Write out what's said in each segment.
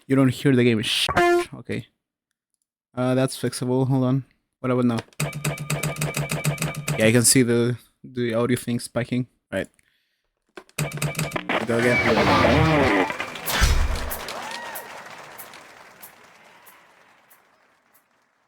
You don't hear the game. Shh. Okay. That's fixable. Hold on. What about now? Yeah, I can see the audio thing spiking. Right. Go again.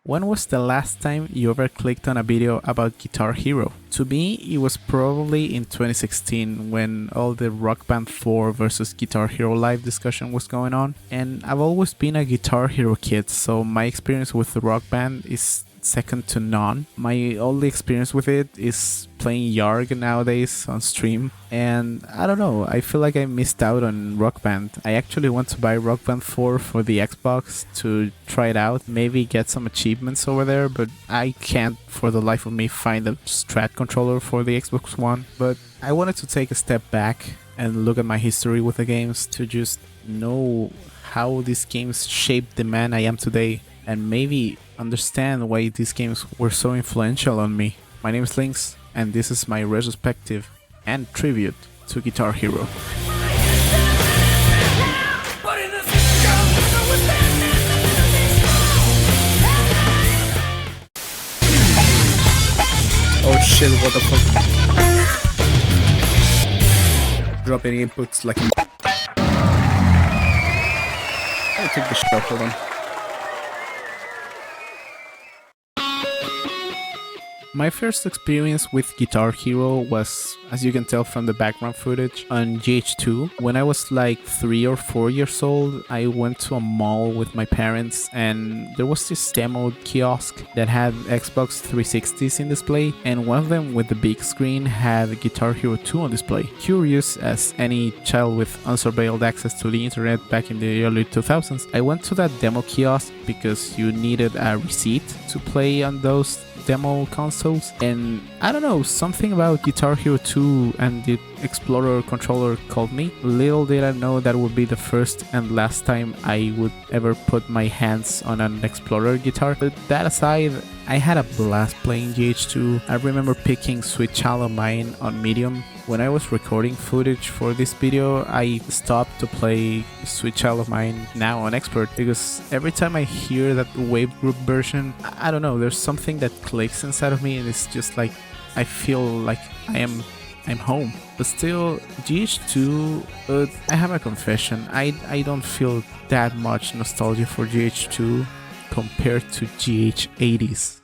When was the last time you ever clicked on a video about Guitar Hero? To me, it was probably in 2016 when all the Rock Band 4 versus Guitar Hero live discussion was going on. And I've always been a Guitar Hero kid, so my experience with the Rock Band is second to none. My only experience with it is playing YARG nowadays on stream, and I don't know, I feel like I missed out on Rock Band. I actually want to buy Rock Band 4 for the Xbox to try it out, maybe get some achievements over there, but I can't for the life of me find a Strat controller for the Xbox One. But I wanted to take a step back and look at my history with the games to just know how these games shaped the man I am today, and maybe understand why these games were so influential on me. My name is Lynx, and this is my retrospective and tribute to Guitar Hero. Oh shit, what the fuck? Dropping inputs like... I'll take the shit off, hold on. My first experience with Guitar Hero was, as you can tell from the background footage, on GH2. When I was like 3 or 4 years old, I went to a mall with my parents, and there was this demo kiosk that had Xbox 360s in display, and one of them with the big screen had Guitar Hero 2 on display. Curious as any child with unsurveilled access to the internet back in the early 2000s, I went to that demo kiosk because you needed a receipt to play on those demo consoles, and I don't know, something about Guitar Hero 2 and the Explorer controller called me. Little did I know that would be the first and last time I would ever put my hands on an Explorer guitar. But that aside, I had a blast playing GH2. I remember picking Sweet Child of Mine on medium. When I was recording footage for this video, I stopped to play Sweet Child of Mine now on expert, because every time I hear that wave group version, I don't know, there's something that clicks inside of me, and it's just like I feel like I'm home. But still, GH2, I have a confession. I don't feel that much nostalgia for GH2 compared to GH80s.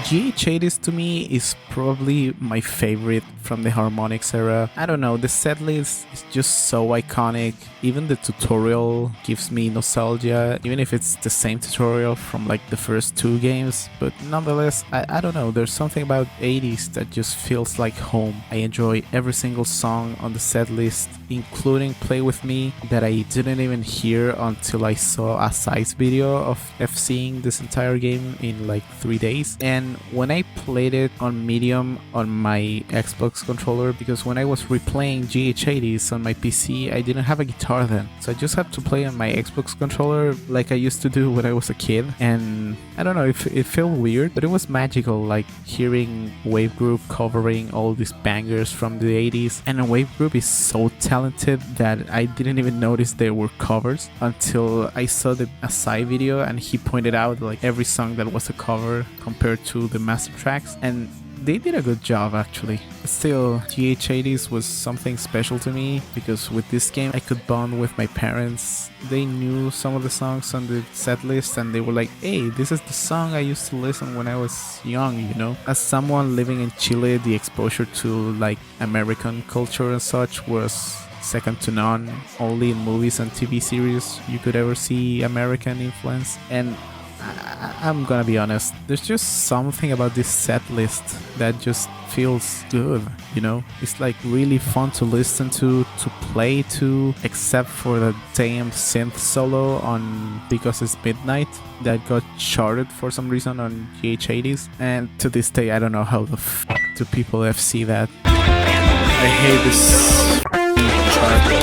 GH80s to me is probably my favorite from the Harmonix era. I don't know, the setlist is just so iconic. Even the tutorial gives me nostalgia, even if it's the same tutorial from like the first 2 games. But nonetheless, I don't know, there's something about 80s that just feels like home. I enjoy every single song on the setlist, including Play With Me, that I didn't even hear until I saw a size video of FCing this entire game in like 3 days. And when I played it on medium on my Xbox controller, because when I was replaying GH80s on my PC, I didn't have a guitar then, so I just had to play on my Xbox controller like I used to do when I was a kid. And I don't know, it felt weird, but it was magical, like hearing Wave Group covering all these bangers from the 80s. And Wave Group is so talented that I didn't even notice they were covers until I saw the Asai video, and he pointed out like every song that was a cover compared to the master tracks, and they did a good job actually. Still, GH80s was something special to me, because with this game I could bond with my parents. They knew some of the songs on the set list, and they were like, hey, this is the song I used to listen when I was young, you know? As someone living in Chile, the exposure to like American culture and such was second to none. Only in movies and TV series you could ever see American influence. And I'm gonna be honest, there's just something about this set list that just feels good, you know? It's like really fun to listen to play to, except for the damn synth solo on Because It's Midnight that got charted for some reason on GH80s. And to this day, I don't know how the fuck do people FC that. I hate this chart.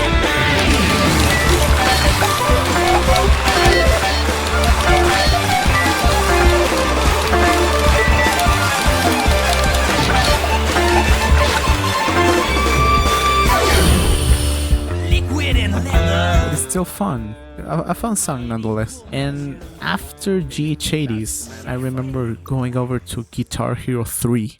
still fun. A fun song nonetheless. And after GH80s, I remember going over to Guitar Hero 3.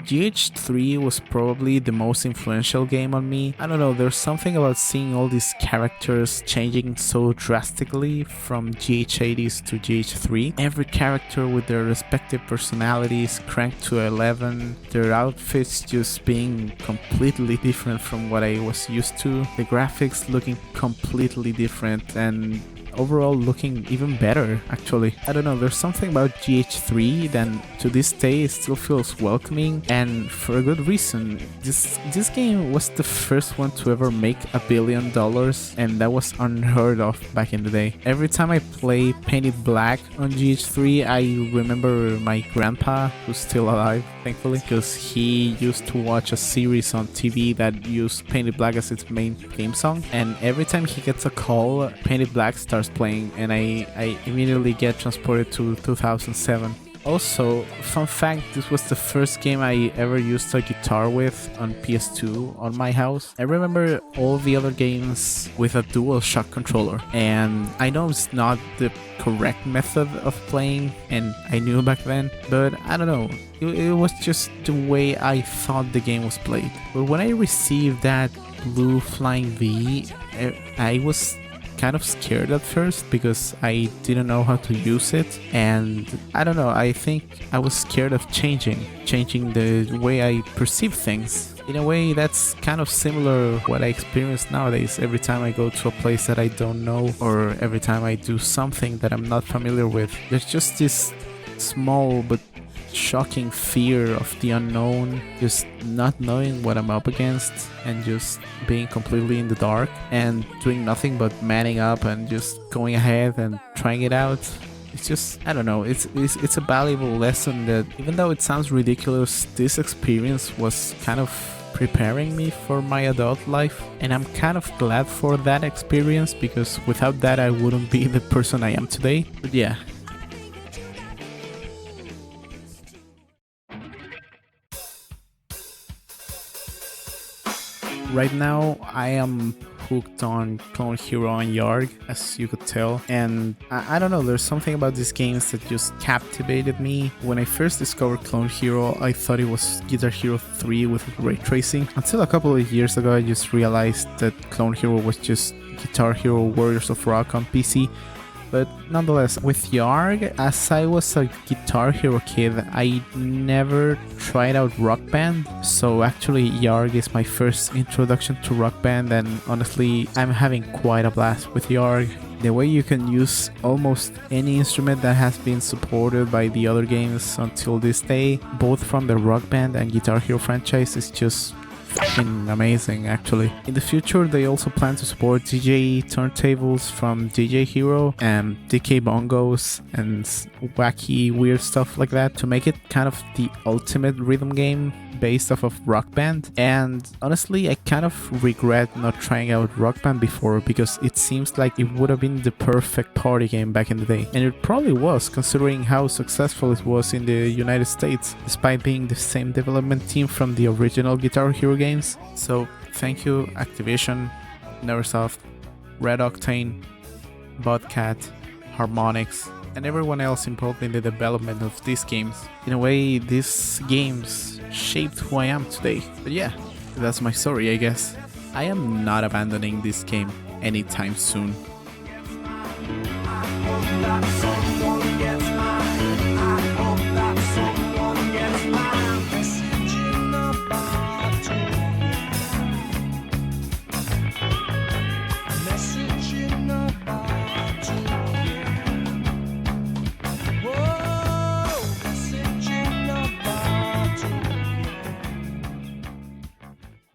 GH3 was probably the most influential game on me. I don't know, there's something about seeing all these characters changing so drastically from GH80s to GH3. Every character with their respective personalities cranked to 11, their outfits just being completely different from what I was used to, the graphics looking completely different, and overall looking even better, actually. I don't know, there's something about GH3 that to this day still feels welcoming, and for a good reason. This game was the first one to ever make $1 billion, and that was unheard of back in the day. Every time I play Painted Black on GH3, I remember my grandpa, who's still alive, thankfully, because he used to watch a series on TV that used Painted Black as its main theme song, and every time he gets a call, Painted Black starts playing, and I immediately get transported to 2007. Also, fun fact, this was the first game I ever used a guitar with on PS2 on my house. I remember all the other games with a DualShock controller, and I know it's not the correct method of playing, and I knew back then, but I don't know, it was just the way I thought the game was played. But when I received that blue flying V, I was kind of scared at first because I didn't know how to use it, and I don't know, I think I was scared of changing the way I perceive things. In a way, that's kind of similar what I experience nowadays every time I go to a place that I don't know, or every time I do something that I'm not familiar with. There's just this small but shocking fear of the unknown, just not knowing what I'm up against and just being completely in the dark and doing nothing but manning up and just going ahead and trying it out. It's just, I don't know, it's a valuable lesson that, even though it sounds ridiculous, this experience was kind of preparing me for my adult life, and I'm kind of glad for that experience, because without that I wouldn't be the person I am today. But yeah. Right now, I am hooked on Clone Hero and YARG, as you could tell, and I don't know, there's something about these games that just captivated me. When I first discovered Clone Hero, I thought it was Guitar Hero 3 with ray tracing. Until a couple of years ago, I just realized that Clone Hero was just Guitar Hero Warriors of Rock on PC. But nonetheless, with YARG, as I was a Guitar Hero kid, I never tried out Rock Band. So actually, YARG is my first introduction to Rock Band, and honestly, I'm having quite a blast with YARG. The way you can use almost any instrument that has been supported by the other games until this day, both from the Rock Band and Guitar Hero franchise, is just fucking amazing, actually. In the future, they also plan to support DJ turntables from DJ Hero and DK bongos and wacky weird stuff like that to make it kind of the ultimate rhythm game based off of Rock Band. And honestly, I kind of regret not trying out Rock Band before, because it seems like it would have been the perfect party game back in the day. And it probably was, considering how successful it was in the United States, despite being the same development team from the original Guitar Hero games. So thank you Activision, Neversoft, Red Octane, Bobcat, Harmonix, and everyone else involved in the development of these games. In a way, these games shaped who I am today. But yeah, that's my story, I guess. I am not abandoning this game anytime soon.